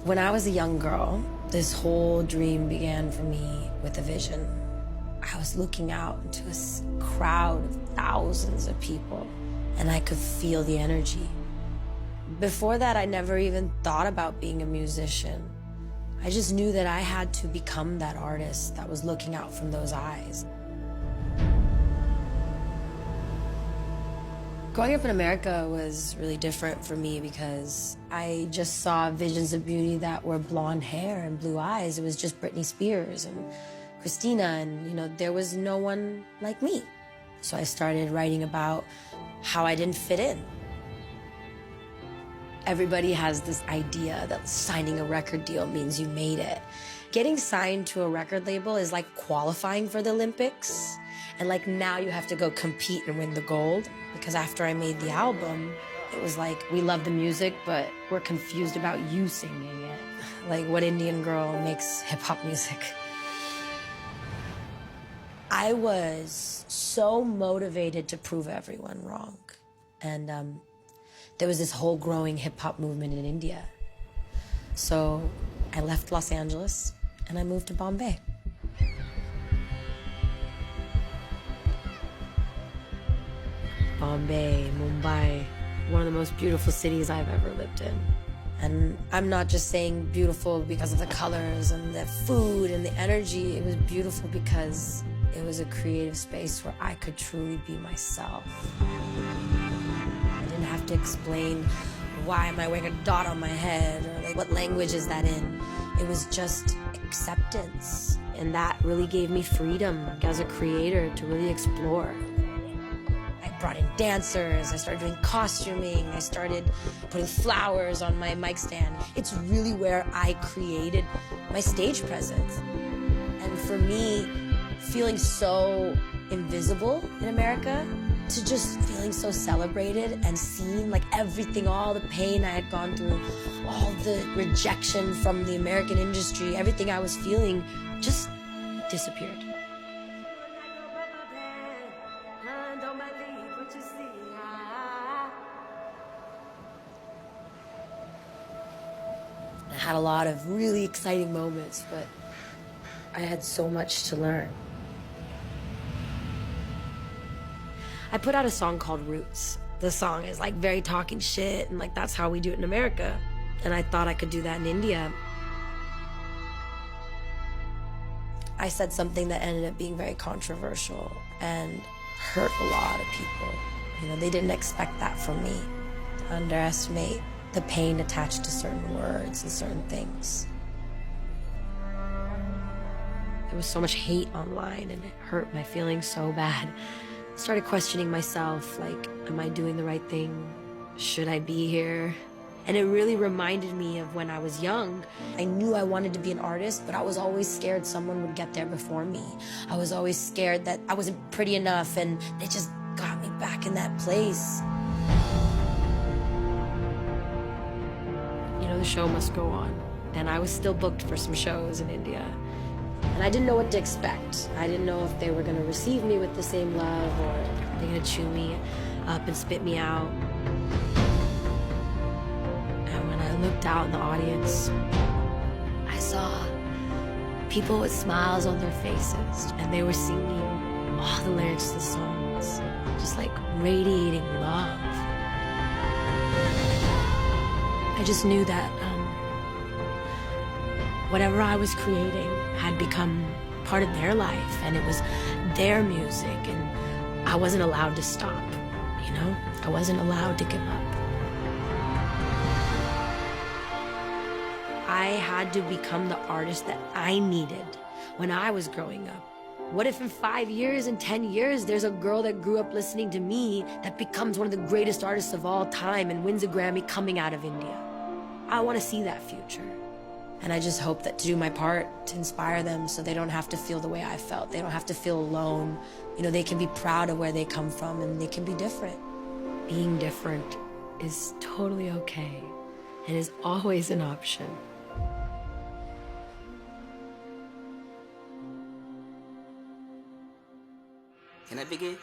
When I was a young girl, this whole dream began for me with a vision. I was looking out into a crowd of thousands of people, and I could feel the energy. Before that, I never even thought about being a musician. I just knew that I had to become that artist that was looking out from those eyes. Growing up in America was really different for me because I just saw visions of beauty that were blonde hair and blue eyes. It was just Britney Spears and Christina, and there was no one like me. So I started writing about how I didn't fit in. Everybody has this idea that signing a record deal means you made it. Getting signed to a record label is like qualifying for the Olympics. And like now you have to go compete and win the gold. Because after I made the album, it was like, we love the music, but we're confused about you singing it. Like, what Indian girl makes hip-hop music? I was so motivated to prove everyone wrong. And there was this whole growing hip-hop movement in India. So I left Los Angeles and I moved to Bombay. Bombay, Mumbai, one of the most beautiful cities I've ever lived in. And I'm not just saying beautiful because of the colors and the food and the energy. It was beautiful because it was a creative space where I could truly be myself. I didn't have to explain why am I wearing a dot on my head or like what language is that in. It was just acceptance. And that really gave me freedom as a creator to really explore. I brought in dancers, I started doing costuming, I started putting flowers on my mic stand. It's really where I created my stage presence. And for me, feeling so invisible in America, to just feeling so celebrated and seen, like everything, all the pain I had gone through, all the rejection from the American industry, everything I was feeling just disappeared. I had a lot of really exciting moments, but I had so much to learn. I put out a song called Roots. The song is like very talking shit, and like that's how we do it in America. And I thought I could do that in India. I said something that ended up being very controversial and hurt a lot of people. They didn't expect that from me, to underestimate the pain attached to certain words and certain things. There was so much hate online and it hurt my feelings so bad. I started questioning myself, like, am I doing the right thing? Should I be here? And it really reminded me of when I was young. I knew I wanted to be an artist, but I was always scared someone would get there before me. I was always scared that I wasn't pretty enough, and it just got me back in that place. The show must go on. And I was still booked for some shows in India. And I didn't know what to expect. I didn't know if they were going to receive me with the same love or they're going to chew me up and spit me out. And when I looked out in the audience, I saw people with smiles on their faces, and they were singing all the lyrics to the songs, just like radiating love. I just knew that whatever I was creating had become part of their life, and it was their music, and I wasn't allowed to stop, I wasn't allowed to give up. I had to become the artist that I needed when I was growing up. What if in 5 years, in 10 years, there's a girl that grew up listening to me that becomes one of the greatest artists of all time and wins a Grammy coming out of India? I want to see that future. And I just hope that to do my part to inspire them so they don't have to feel the way I felt. They don't have to feel alone. They can be proud of where they come from, and they can be different. Being different is totally okay and is always an option. Can I begin?